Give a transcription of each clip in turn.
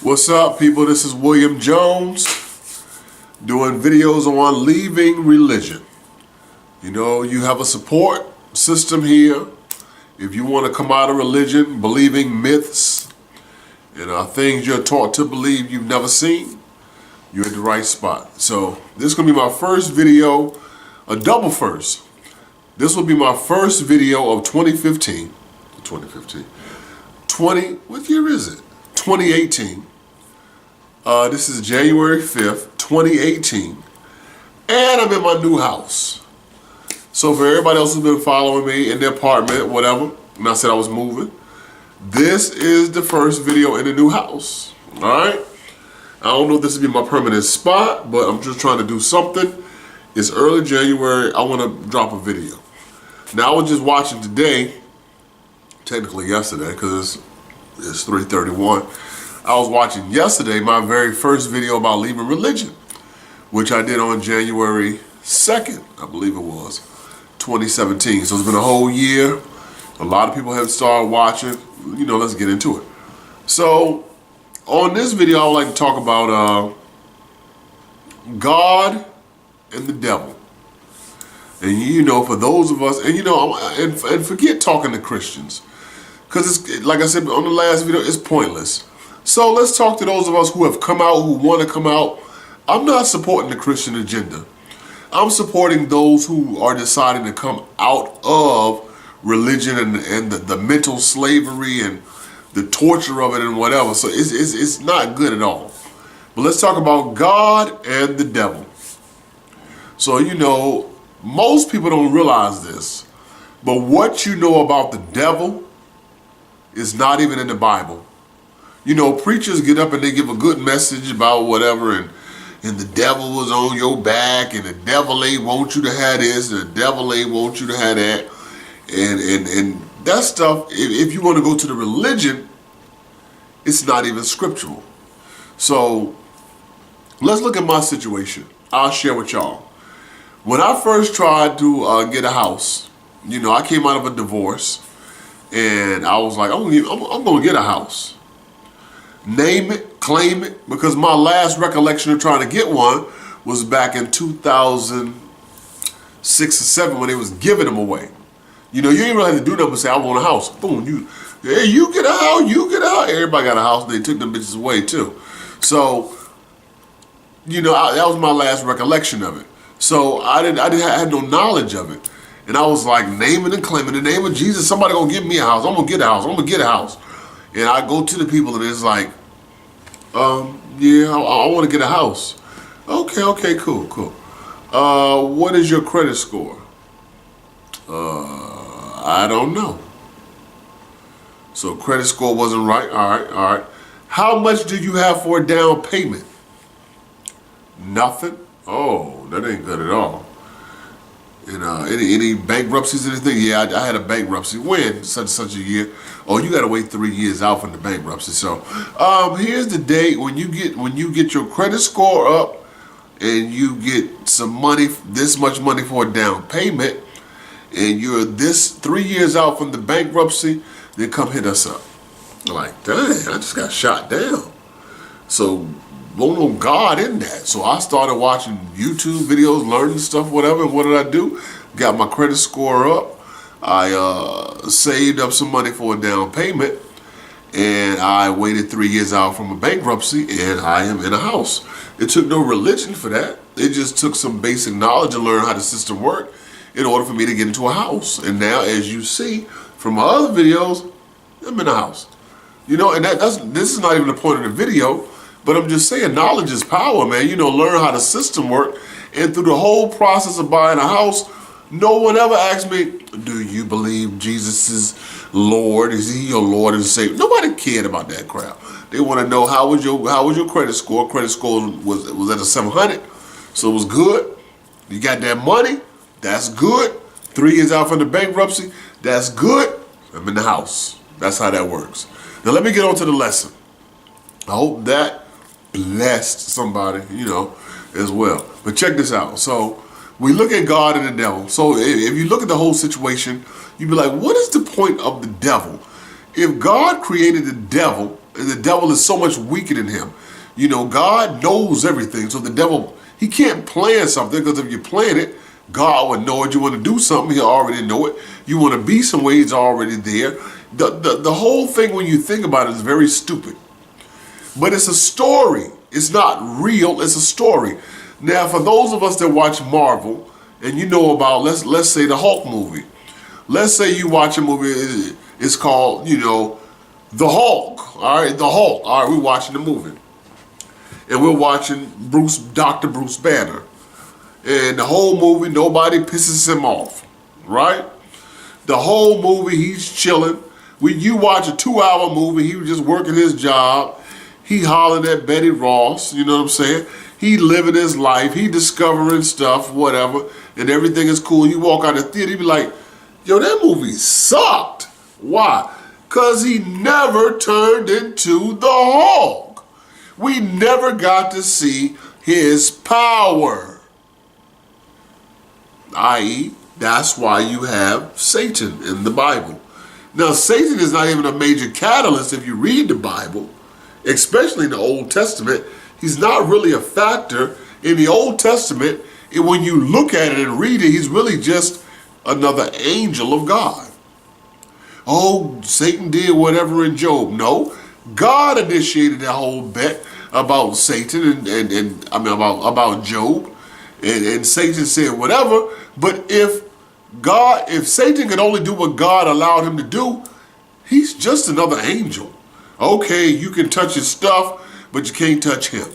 What's up, people? This is William Jones doing videos on leaving religion. You know, you have a support system here. If you want to come out of religion, believing myths and things you're taught to believe you've never seen, you're at the right spot. So this is going to be my first video, a double first. This will be my first video of 2015. What year is it? 2018. This is January 5th, 2018. And I'm in my new house. So for everybody else who's been following me in their apartment, whatever, and I said I was moving, this is the first video in the new house. Alright? I don't know if this will be my permanent spot, but I'm just trying to do something. It's early January. I want to drop a video. Now, I was just watching today, technically yesterday, because it's 3:31. I was watching yesterday my very first video about leaving religion, which I did on January 2nd, I believe it was, 2017. So it's been a whole year. A lot of people have started watching. You know, let's get into it. So on this video, I would like to talk about God and the devil. And you know, for those of us, and you know, and forget talking to Christians, because it's, like I said on the last video, it's pointless. So let's talk to those of us who have come out, who want to come out. I'm not supporting the Christian agenda. I'm supporting those who are deciding to come out of religion and the mental slavery and the torture of it and whatever. So it's not good at all. But let's talk about God and the devil. So, you know, most people don't realize this, but what you know about the devil is not even in the Bible. You know, preachers get up and they give a good message about whatever, and the devil was on your back, and the devil ain't want you to have this, and the devil ain't want you to have that, and that stuff. If you want to go to the religion, it's not even scriptural. So let's look at my situation. I'll share with y'all. When I first tried to get a house, you know, I came out of a divorce, and I was like, I'm gonna get a house. Name it, claim it, because my last recollection of trying to get one was back in 2006 or 7 when they was giving them away. You know, you ain't really have to do nothing but say, I want a house. Boom, you get a house, you get a house. Everybody got a house, and they took them bitches away too. So, you know, that was my last recollection of it. So I had no knowledge of it. And I was like naming and claiming the name of Jesus. Somebody gonna give me a house. I'm gonna get a house. I'm gonna get a house. And I go to the people and it's like, yeah, I want to get a house. Okay, cool. What is your credit score? I don't know. So credit score wasn't right. All right. How much do you have for a down payment? Nothing. Oh, that ain't good at all. And any bankruptcies or anything? Yeah, I had a bankruptcy. When? Such a year. Oh, you gotta wait 3 years out from the bankruptcy. So here's the date when you get your credit score up and you get some money, this much money for a down payment, and you're this 3 years out from the bankruptcy, then come hit us up. I'm like, dang, I just got shot down. So no God in that. So I started watching YouTube videos, learning stuff, whatever. And what did I do? Got my credit score up. I saved up some money for a down payment, and I waited 3 years out from a bankruptcy, and I am in a house. It took no religion for that. It just took some basic knowledge and learn how the system worked in order for me to get into a house. And now, as you see from my other videos, I'm in a house. You know, and this is not even the point of the video. But I'm just saying, knowledge is power, man. You know, learn how the system works. And through the whole process of buying a house, no one ever asked me, do you believe Jesus is Lord? Is he your Lord and Savior? Nobody cared about that crap. They want to know how was your credit score? Credit score was at a 700, so it was good. You got that money, that's good. 3 years out from the bankruptcy, that's good. I'm in the house. That's how that works. Now let me get on to the lesson. I hope that blessed somebody, you know, as well. But check this out. So we look at God and the devil. So if you look at the whole situation, you'd be like, what is the point of the devil? If God created the devil the devil is so much weaker than him. You know, God knows everything. So the devil, he can't plan something, because if you plan it, God would know it. You want to do something, he'll already know it. You want to be somewhere, he's already there. The whole thing, when you think about it, is very stupid. But it's a story. It's not real, it's a story. Now, for those of us that watch Marvel, and you know about, let's say the Hulk movie. Let's say you watch a movie, it's called, you know, The Hulk. All right, The Hulk. All right, we're watching the movie. And we're watching Dr. Bruce Banner. And the whole movie, nobody pisses him off, right? The whole movie, he's chilling. When you watch a 2-hour movie, he was just working his job. He hollering at Betty Ross, you know what I'm saying? He living his life, he discovering stuff, whatever, and everything is cool. You walk out of the theater, you be like, yo, that movie sucked. Why? Because he never turned into the Hulk. We never got to see his power. I.e., that's why you have Satan in the Bible. Now, Satan is not even a major catalyst if you read the Bible, especially in the Old Testament. He's not really a factor in the Old Testament. And when you look at it and read it, he's really just another angel of God. Oh, Satan did whatever in Job. No, God initiated that whole bet about Satan and I mean about Job. And Satan said whatever. But if Satan could only do what God allowed him to do, he's just another angel. Okay, you can touch his stuff, but you can't touch him.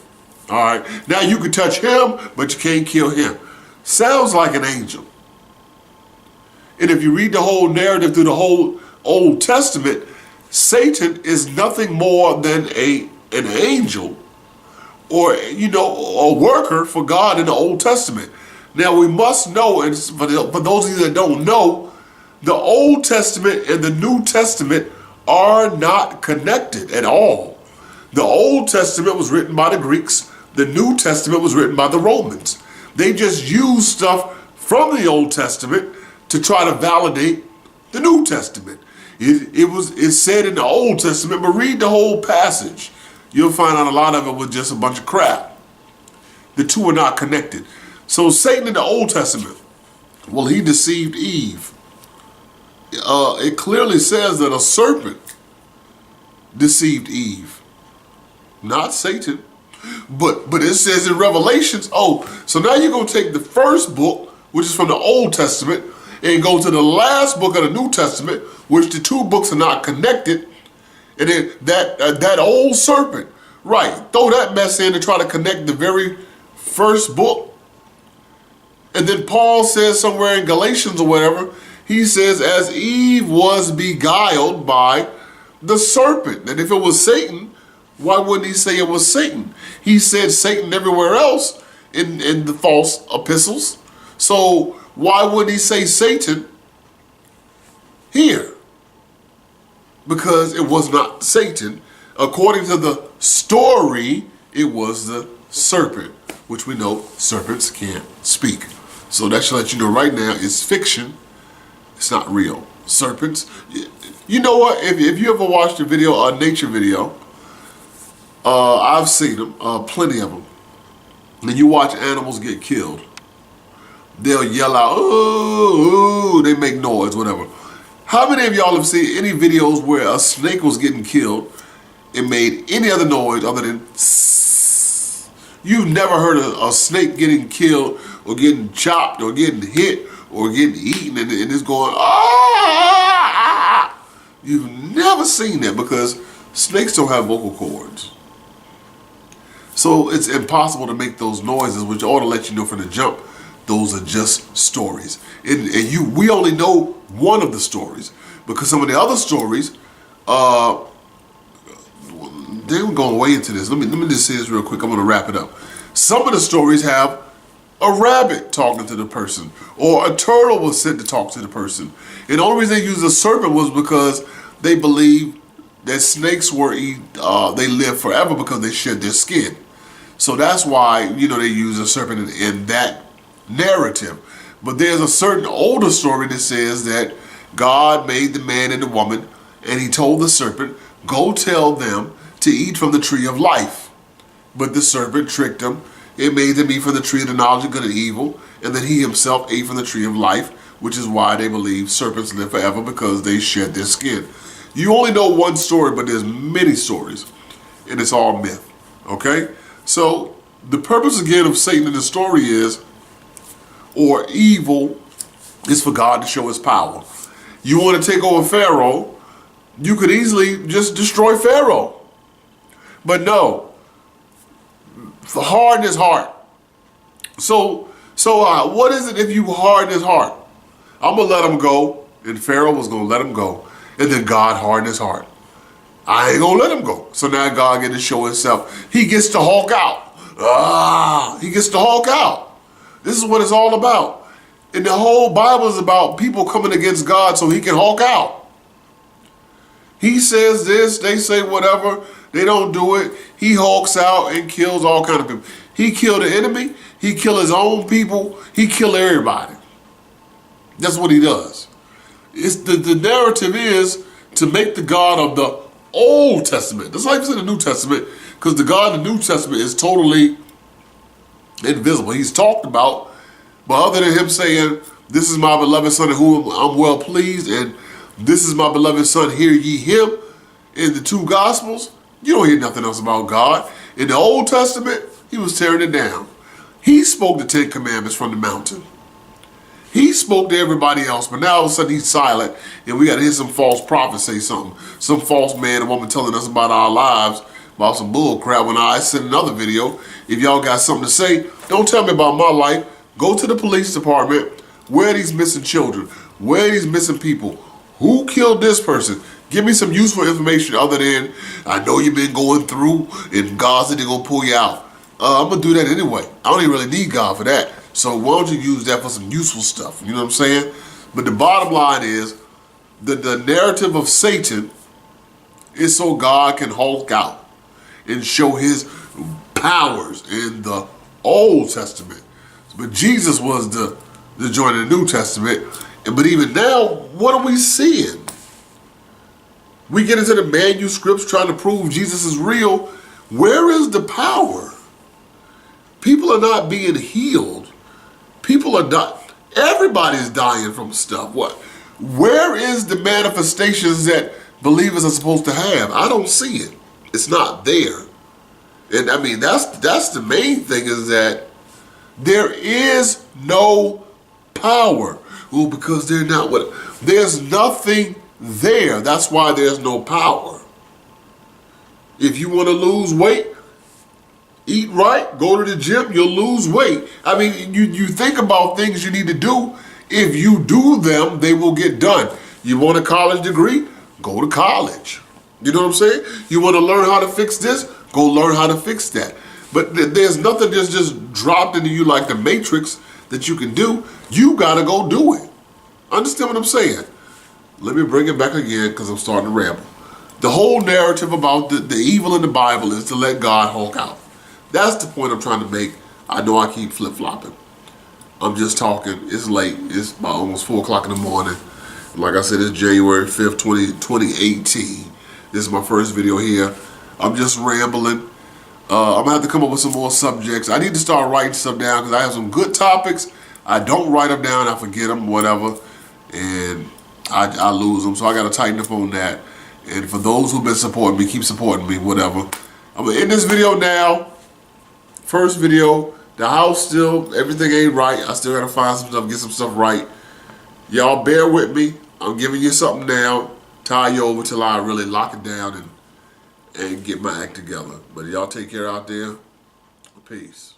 All right, now you can touch him, but you can't kill him. Sounds like an angel. And if you read the whole narrative through the whole Old Testament, Satan is nothing more than an angel, or, you know, a worker for God in the Old Testament. Now we must know, and for those of you that don't know, the Old Testament and the New Testament are not connected at all. The Old Testament was written by the Greeks. The New Testament was written by the Romans. They just used stuff from the Old Testament to try to validate the New Testament. It's said in the Old Testament, but read the whole passage. You'll find out a lot of it was just a bunch of crap. The two are not connected. So Satan in the Old Testament, well, he deceived Eve. It clearly says that a serpent deceived Eve, not Satan. But it says in Revelations, so now you're going to take the first book, which is from the Old Testament, and go to the last book of the New Testament, which the two books are not connected, and then that old serpent, right, throw that mess in to try to connect the very first book. And then Paul says somewhere in Galatians or whatever, he says, as Eve was beguiled by the serpent. And if it was Satan, why wouldn't he say it was Satan? He said Satan everywhere else in the false epistles. So why wouldn't he say Satan here? Because it was not Satan. According to the story, it was the serpent, which we know serpents can't speak. So that should let you know right now, it's fiction. It's not real. Serpents. You know what? If you ever watched a video, a nature video, I've seen them, plenty of them. And you watch animals get killed. They'll yell out, ooh, they make noise, whatever. How many of y'all have seen any videos where a snake was getting killed and made any other noise other than sss? You've never heard a snake getting killed or getting chopped or getting hit or getting eaten and it's going, ah! You've never seen that because snakes don't have vocal cords. So it's impossible to make those noises, which ought to let you know from the jump, those are just stories. And we only know one of the stories because some of the other stories, they were going way into this. Let me just say this real quick. I'm going to wrap it up. Some of the stories have a rabbit talking to the person, or a turtle was sent to talk to the person. And the only reason they used a serpent was because they believed that snakes they live forever because they shed their skin. So that's why, they use a serpent in that narrative. But there's a certain older story that says that God made the man and the woman, and he told the serpent, go tell them to eat from the tree of life. But the serpent tricked him. It made them eat from the tree of the knowledge of good and evil, and then he himself ate from the tree of life, which is why they believe serpents live forever, because they shed their skin. You only know one story, but there's many stories, and it's all myth, okay? So the purpose again of Satan in the story is, or evil, is for God to show his power. You want to take over Pharaoh, you could easily just destroy Pharaoh. But no, harden his heart. So what is it if you harden his heart? I'm going to let him go, and Pharaoh was going to let him go, and then God hardened his heart. I ain't going to let him go. So now God gets to show himself. He gets to Hulk out. He gets to Hulk out. This is what it's all about. And the whole Bible is about people coming against God so he can Hulk out. He says this, they say whatever, they don't do it. He hulks out and kills all kinds of people. He killed the enemy, he killed his own people, he killed everybody. That's what he does. It's the narrative is to make the God of the Old Testament. That's like it's in the New Testament, because the God of the New Testament is totally invisible. He's talked about, but other than him saying, "This is my beloved son in whom I'm well pleased," and "This is my beloved son, hear ye him," in the two Gospels, you don't hear nothing else about God. In the Old Testament, he was tearing it down. He spoke the 10 Commandments from the mountain. He spoke to everybody else, but now all of a sudden he's silent, and we got to hear some false prophet say something. Some false man or woman telling us about our lives, about some bull crap. When I send another video, if y'all got something to say, don't tell me about my life. Go to the police department. Where are these missing children? Where are these missing people? Who killed this person? Give me some useful information other than, "I know you've been going through, and God said they're going to pull you out." I'm going to do that anyway. I don't even really need God for that. So why don't you use that for some useful stuff? You know what I'm saying? But the bottom line is, the narrative of Satan is so God can Hulk out and show his powers in the Old Testament. But Jesus was the joint of the New Testament. But even now, what are we seeing? We get into the manuscripts trying to prove Jesus is real. Where is the power? People are not being healed. People are dying. Everybody's dying from stuff. What? Where is the manifestations that believers are supposed to have? I don't see it. It's not there. And I mean, that's the main thing, is that there is no power. Well, because they're not what? There's nothing there. That's why there's no power. If you want to lose weight, eat right, go to the gym, you'll lose weight. I mean, you think about things you need to do. If you do them, they will get done. You want a college degree? Go to college. You know what I'm saying? You want to learn how to fix this? Go learn how to fix that. But there's nothing that's just dropped into you like the Matrix that you can do. You got to go do it. Understand what I'm saying? Let me bring it back again, because I'm starting to ramble. The whole narrative about the evil in the Bible is to let God Hulk out. That's the point I'm trying to make. I know I keep flip-flopping. I'm just talking. It's late. It's about almost 4 o'clock in the morning. Like I said, it's January 5th, 2018. This is my first video here. I'm just rambling. I'm going to have to come up with some more subjects. I need to start writing stuff down, because I have some good topics. I don't write them down. I forget them, whatever. And I lose them. So I got to tighten up on that. And for those who've been supporting me, keep supporting me, whatever. I'm going to end this video now. First video. The house still, everything ain't right. I still got to find some stuff, get some stuff right. Y'all bear with me. I'm giving you something now. Tie you over till I really lock it down and get my act together. But y'all take care out there. Peace.